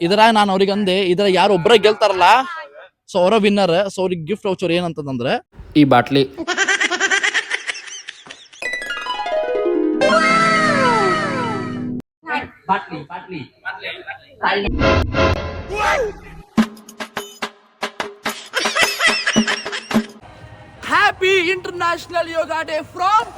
ಇದ್ರಾಗ ನಾನು ಅವ್ರಿಗೆ ಅಂದೆ ಇದ್ರ ಯಾರು ಒಬ್ಬರ ಗೆಲ್ತಾರಲ್ಲ ಸೊ ಅವರ ವಿನ್ನರ್. ಸೊ ಅವ್ರಿಗೆ ಗಿಫ್ಟ್ ವೌಚರ್ ಏನಂತಂದ್ರೆ ಈ bottle. Happy international yoga day from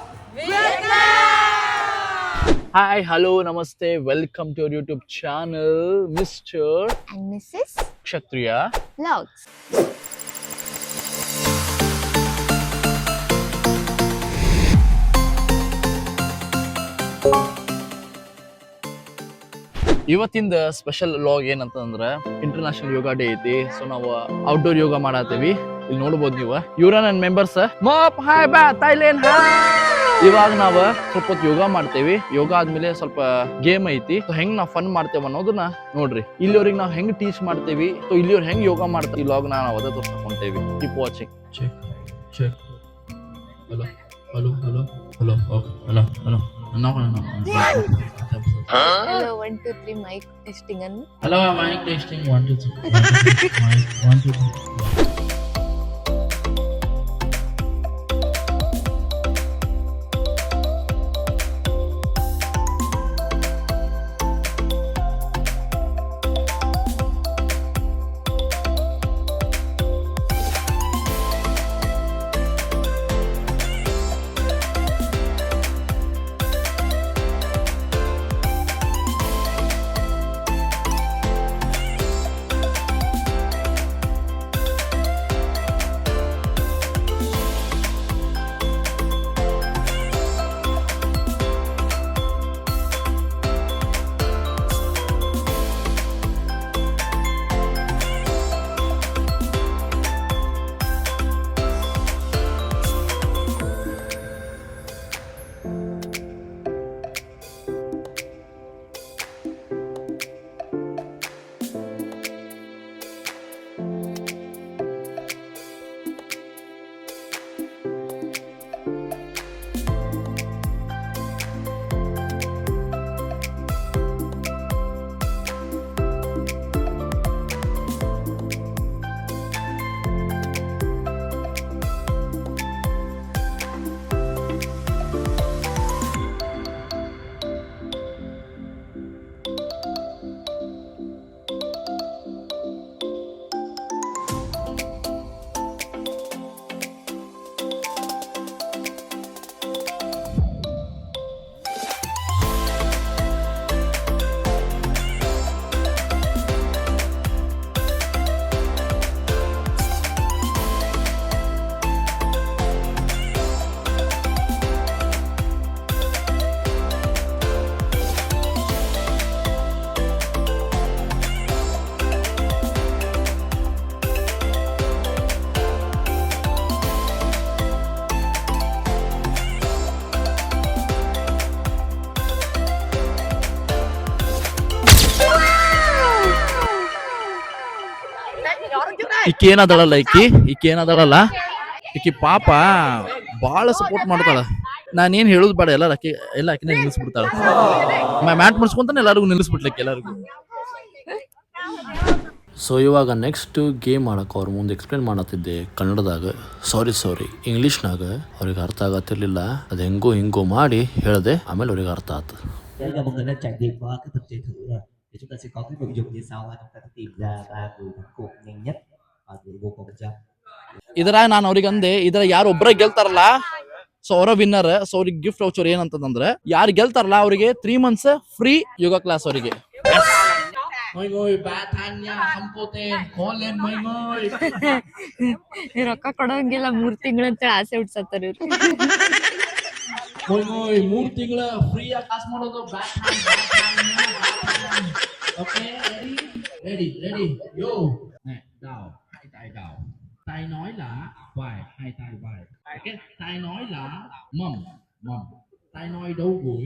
Hi, hello, namaste, welcome to your YouTube channel, Mr. and Mrs. Kshatriya Vlogs. ಇವತ್ತಿಂದ ಸ್ಪೆಷಲ್ ಲಾಗ್ ಏನಂತಂದ್ರೆ ಇಂಟರ್ನ್ಯಾಷನಲ್ ಯೋಗ ಡೇ ಐತಿ. ಸೊ ನಾವು ಔಟ್ಡೋರ್ ಯೋಗ ಮಾಡತ್ತೀವಿ. ಇಲ್ಲಿ ನೋಡ್ಬೋದು ನೀವು ಇವ್ರ ನನ್ನ ಮೆಂಬರ್ಸ್. ಮಾಪ್ ಹಾಯ್ ಬಾ ಥೈಲ್ಯಾಂಡ್ ಇವಾಗ ನಾವ್ ಸ್ವಲ್ಪ ಹೊತ್ತು ಯೋಗ ಮಾಡ್ತೇವಿ. ಯೋಗ ಆದ್ಮೇಲೆ ಸ್ವಲ್ಪ ಗೇಮ್ ಐತಿ. ಸೊ ಹೆಂಗ್ ನಾವ್ ಫನ್ ಮಾಡ್ತೇವೆ ಅನ್ನೋದನ್ನ ನೋಡ್ರಿ. ಇಲ್ಲಿವ್ರಿಗೆ ನಾವ್ ಹೆಂಗ್ ಟೀಚ್ ಮಾಡ್ತೇವಿ, ಸೊ ಇಲ್ಲಿವ್ರು ಹೆಂಗ್ ಯೋಗ ಮಾಡ್ತೇವೆ ಈ ಲಾಗ್ ನಾವು ಅದೇ ತೋರ್ಸ್ಕೊಂತೇವಿ. Keep watching. Hello Hello, 1, 2, 3 mic testing and hello mic testing 1 2 3 1 2 3. ಈಕೇನದಳಲ್ಲ ಈಕಿ ಪಾಪ ಬಾಳ ಸಪೋರ್ಟ್ ಮಾಡ್ತಾಳ. ನಾನೇನ್ ಹೇಳುದು ಬೇಡ, ಎಲ್ಲ ಆಕಿನ ನಿಲ್ಲಿಸ್ಬಿಡ್ತಾಳ. ಮ್ಯಾಟ್ ಮುಡ್ಸ್ಕೊಂತಾನೆ ಎಲ್ಲರಿಗೂ ನಿಲ್ಲಿಸ್ಬಿಡ್ಲಿಕ್ಕೆ ಎಲ್ಲರಿಗೂ. ಸೊ ಇವಾಗ ನೆಕ್ಸ್ಟ್ ಗೇಮ್ ಮಾಡಕ್ಕೆ ಅವ್ರ ಮುಂದೆ ಎಕ್ಸ್ಪ್ಲೇನ್ ಮಾಡತ್ತಿದ್ದೆ ಕನ್ನಡದಾಗ. ಸಾರಿ ಇಂಗ್ಲೀಷ್ನಾಗ ಅವ್ರಿಗೆ ಅರ್ಥ ಆಗತ್ತಿರ್ಲಿಲ್ಲ. ಅದು ಹೆಂಗೋ ಮಾಡಿ ಹೇಳಿದೆ, ಆಮೇಲೆ ಅವ್ರಿಗೆ ಅರ್ಥ ಆಯ್ತು. Thì chúng ta sẽ có cái nội dung như sau là chúng ta sẽ tìm ra 3 người thắng cuộc nhanh nhất từ vô cùng bên trong. ಇದ್ರಾಗ ನಾನು ಅವ್ರಿಗೆ ಅಂದೆ ಇದ್ರ ಯಾರು ಒಬ್ಬರ ಗೆಲ್ತಾರಲ್ಲ ಸೊ ಅವರ ವಿನ್ನರ್. ಸೊ ಅವ್ರಿಗೆ ಗಿಫ್ಟ್ ವೌಚರ್ ಏನಂತಂದ್ರೆ ಯಾರು ಗೆಲ್ತಾರಲ್ಲ ಅವರಿಗೆ 3 months ಫ್ರೀ ಯೋಗ ಕ್ಲಾಸ್ ಅವರಿಗೆ. ರೊಕ್ಕ ಕೊಡೋಂಗಿಲ್ಲ 3 ತಿಂಗಳಂತ ಆಸೆ ಹುಡ್ಸತ್ತಾರ ಇವ್ರು. 3 ತಿಂಗಳ ಫ್ರೀ ಕ್ಲಾಸ್ ಮಾಡೋದು. Okay, ready, yo. Nè, đầu, hai tay đầu. Tay nói là vai, hai tay vai. Okay, tay nói là mầm. Tay nói đầu gối.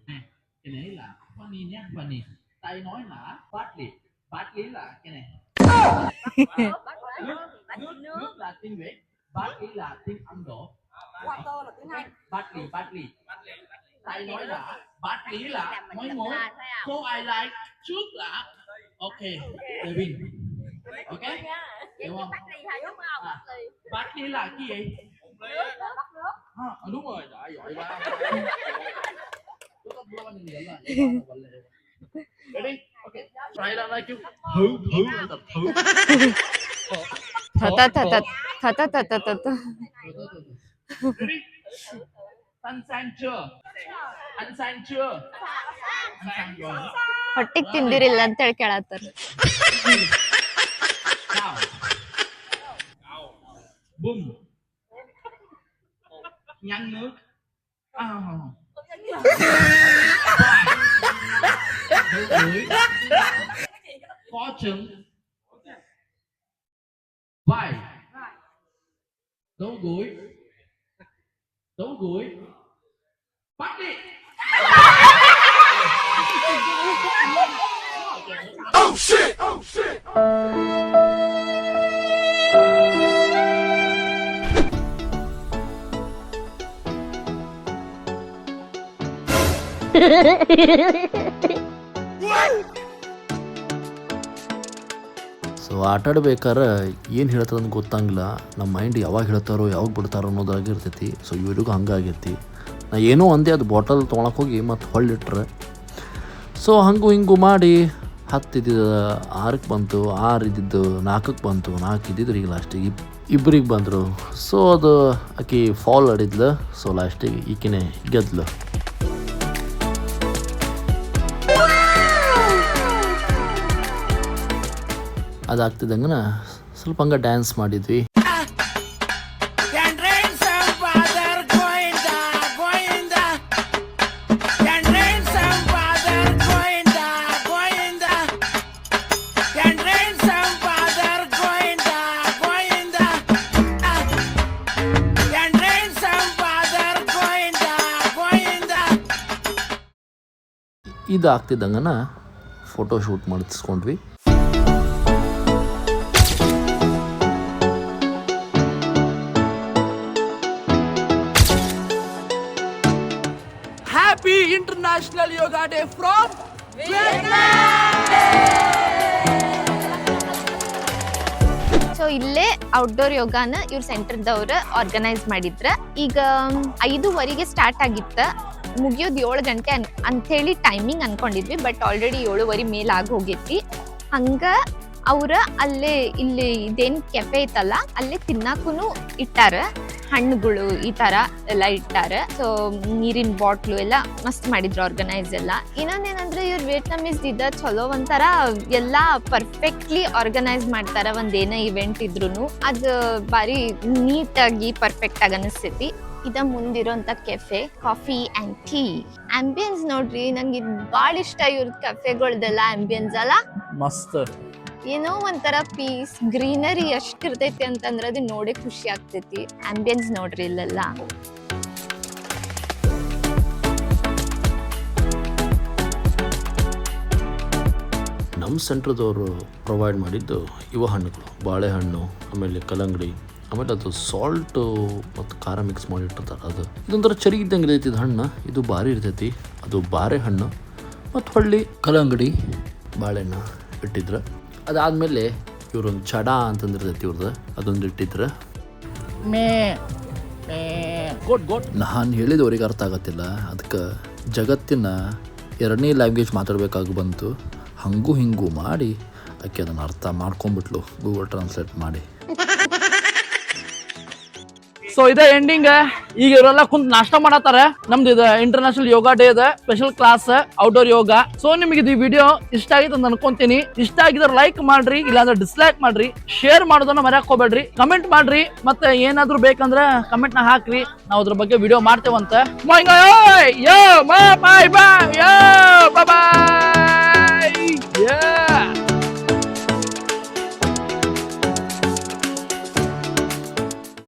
Nè, cái này là funny nhé, funny. Tay nói là bát lý là cái này. Nước là tiếng Việt, bát lý là tiếng Ấn Độ. Water là tiếng Anh. Bát lý. Tay nói là bát lý là mấy mối. Cô ai like trước là Okay, Devin. Okay. Đúng không? Bát đi là cái gì? Đúng rồi, đã giỏi quá. Ready? Okay. Try it out like you. Thử là tập thử. ಥತ. Ready? Ăn sang chưa? Ăn sang chưa? Ăn sang rồi. ಹೊಟ್ಟಿಗೆ ತಿಂದಿರಿಲ್ಲ ಅಂತ ಹೇಳಿ ಕೇಳತ್ತಾರ. Cao. Bum. Nhăn nước. Không. Gửi. Có trứng. Vai. Đấu gối. Bắt đi. Oh shit. So ಆಟ ಆಡ್ಬೇಕಾದ್ರೆ ಏನು ಹೇಳ್ತದಂತ ಗೊತ್ತಾಗಿಲ್ಲ. ನಮ್ಮ mind ಯಾವಾಗ ಹೇಳ್ತಾರೋ ಯಾವಾಗ ಬಿಡ್ತಾರೋ ಅನ್ನೋದಾಗಿರ್ತೈತಿ. ಸೊ ಇವ್ರಿಗೂ ಹಂಗಾಗೈತಿ. ನಾ ಏನೋ ಅಂದೆ ಅದು ಬಾಟಲ್ ತೊಗೊಳಕ್ಕೆ ಹೋಗಿ ಮತ್ತು ಹೊಳ್ಳಿಟ್ರೆ ಸೊ ಹಿಂಗೂ ಮಾಡಿ 10 ಇದ್ದಿದ್ದು 6ಕ್ಕೆ ಬಂತು, 6 ಇದ್ದಿದ್ದು 4ಕ್ಕೆ ಬಂತು, 4 ಇದ್ದಿದ್ದು ಈಗ ಲಾಸ್ಟಿಗೆ ಇಬ್ಬರಿಗೆ ಬಂದರು. ಸೊ ಅದು ಆಕೆ ಫಾಲ್ ಆಡಿದ್ಲು. ಸೊ ಲಾಸ್ಟಿಗೆ ಈಕಿನೇ ಗೆದ್ಲು. ಅದಾಗ್ತಿದ್ದಂಗೆ ಸ್ವಲ್ಪ ಹಂಗೆ ಡ್ಯಾನ್ಸ್ ಮಾಡಿದ್ವಿ. ಇದಾಗ್ತಿದ್ದಂಗೆ ಫೋಟೋ ಶೂಟ್ ಮಾಡಿಸ್ಕೊಂಡ್ವಿ. Happy International Yoga Day from so ಇಲ್ಲೇ ಔಟ್ಡೋರ್ ಯೋಗಾನ ಇವ್ರ ಸೆಂಟರ್ದವ್ರ ಆರ್ಗನೈಸ್ ಮಾಡಿದ್ರ. ಈಗ 5:15ಗೆ ಸ್ಟಾರ್ಟ್ ಆಗಿತ್ತ, ಮುಗಿಯೋದು 7 ಗಂಟೆ ಅಂಥೇಳಿ ಟೈಮಿಂಗ್ ಅನ್ಕೊಂಡಿದ್ವಿ. ಬಟ್ ಆಲ್ರೆಡಿ 7:15 ಮೇಲೆ ಆಗಿ ಹೋಗೈತಿ. ಹಂಗ ಅವ್ರ ಅಲ್ಲೇ ಇಲ್ಲಿ ಇದೇನ್ ಕೆಫೆ ಐತಲ್ಲ ಅಲ್ಲೇ ತಿನ್ನಾಕೂ ಇಟ್ಟಾರ. ಹಣ್ಣುಗಳು ಈ ತರ ಎಲ್ಲ ಇಟ್ಟಾರ. ಸೊ ನೀರಿನ ಬಾಟ್ಲು ಎಲ್ಲ ಮಸ್ತ್ ಮಾಡಿದ್ರು ಆರ್ಗನೈಸ್ ಎಲ್ಲ. ಇನ್ನೊಂದೇನಂದ್ರೆ ಇವ್ರ ವಿಯೆಟ್ನಾಮೀಸ್ ಇದ್ದ ಚಲೋ ಒಂಥರ ಎಲ್ಲಾ ಪರ್ಫೆಕ್ಟ್ಲಿ ಆರ್ಗನೈಸ್ ಮಾಡ್ತಾರ. ಒಂದೇನ ಇವೆಂಟ್ ಇದ್ರುನು ಅದು ಬಾರಿ ನೀಟಾಗಿ ಪರ್ಫೆಕ್ಟ್ ಆಗಿ ಅನಿಸ್ತೈತಿ. ಇದ ಮುಂದಿರೋಂಥ cafe coffee and tea. Ambience ನೋಡ್ರಿ, ನಂಗೆ ಇದು ಭಾಳ ಇಷ್ಟ. ಇವ್ರ ಕೆಫೆಗಳ್ದೆಲ್ಲ ಆಂಬಿಯನ್ಸ್ ಅಲ್ಲ ಮಸ್ತ್. ಏನೋ ಒಂಥರ ಪೀಸ್, ಗ್ರೀನರಿ ಎಷ್ಟಿರ್ತೈತಿ ಅಂತಂದ್ರೆ ಅದು ನೋಡೇ ಖುಷಿ ಆಗ್ತೈತಿ. ಆಂಬಿಯನ್ಸ್ ನೋಡ್ರಿ ಇಲ್ಲೆಲ್ಲ. ನಮ್ಮ ಸೆಂಟ್ರದವರು ಪ್ರೊವೈಡ್ ಮಾಡಿದ್ದು ಇವ ಹಣ್ಣುಗಳು, ಬಾಳೆಹಣ್ಣು, ಆಮೇಲೆ ಕಲ್ಲಂಗಡಿ, ಆಮೇಲೆ ಅದು ಸಾಲ್ಟು ಮತ್ತು ಖಾರ ಮಿಕ್ಸ್ ಮಾಡಿಟ್ಟಿರ್ತಾರೆ. ಅದು ಇದೊಂಥರ ಚರಿ ಇದ್ದಂಗೆ ಇರ್ತೈತಿ ಇದು ಹಣ್ಣು. ಇದು ಭಾರಿ ಇರ್ತೈತಿ. ಅದು ಬಾರೆ ಹಣ್ಣು ಮತ್ತು ಹೊಳ್ಳಿ ಕಲ್ಲಂಗಡಿ, ಬಾಳೆಹಣ್ಣು ಇಟ್ಟಿದ್ರು. ಅದಾದಮೇಲೆ ಇವ್ರೊಂದು ಚಡ ಅಂತಂದಿರ್ತೈತಿ ಇವ್ರದ್ದು, ಅದೊಂದು ಇಟ್ಟಿದ್ರು. ನಾನು ಹೇಳಿದವ್ರಿಗೆ ಅರ್ಥ ಆಗತ್ತಿಲ್ಲ. ಅದಕ್ಕೆ ಜಗತ್ತಿನ 2ನೇ ಲ್ಯಾಂಗ್ವೇಜ್ ಮಾತಾಡಬೇಕಾಗಿ ಬಂತು. ಹಿಂಗೂ ಮಾಡಿ ಆಕೆ ಅದನ್ನು ಅರ್ಥ ಮಾಡ್ಕೊಂಬಿಟ್ಲು ಗೂಗಲ್ ಟ್ರಾನ್ಸ್ಲೇಟ್ ಮಾಡಿ. ಸೊ ಇದೇ ಎಂಡಿಂಗ್. ಈಗ ಇವರೆಲ್ಲ ಕುಂತ್ ನಾಷ್ಟ ಮಾಡತ್ತಾರ. ನಮ್ದು ಇದು ಇಂಟರ್ನ್ಯಾಷನಲ್ ಯೋಗ ಡೇ ಇದೆ, ಸ್ಪೆಷಲ್ ಕ್ಲಾಸ್ ಔಟ್ಡೋರ್ ಯೋಗ. ಸೊ ನಿಮಗೆ ಈ ವಿಡಿಯೋ ಇಷ್ಟ ಆಗಿತ್ತು ಅಂತ ಅನ್ಕೊಂತೀನಿ. ಇಷ್ಟ ಆಗಿದ್ರೆ ಲೈಕ್ ಮಾಡ್ರಿ, ಇಲ್ಲಾಂದ್ರೆ ಡಿಸ್ಲೈಕ್ ಮಾಡ್ರಿ, ಶೇರ್ ಮಾಡೋದನ್ನ ಮರ್ಯಾಕ್ ಹೋಗ್ಬೇಡ್ರಿ, ಕಮೆಂಟ್ ಮಾಡ್ರಿ. ಮತ್ತೆ ಏನಾದ್ರು ಬೇಕಂದ್ರೆ ಕಮೆಂಟ್ ನ ಹಾಕ್ರಿ, ನಾವು ಅದ್ರ ಬಗ್ಗೆ ವಿಡಿಯೋ ಮಾಡ್ತೇವಂತ.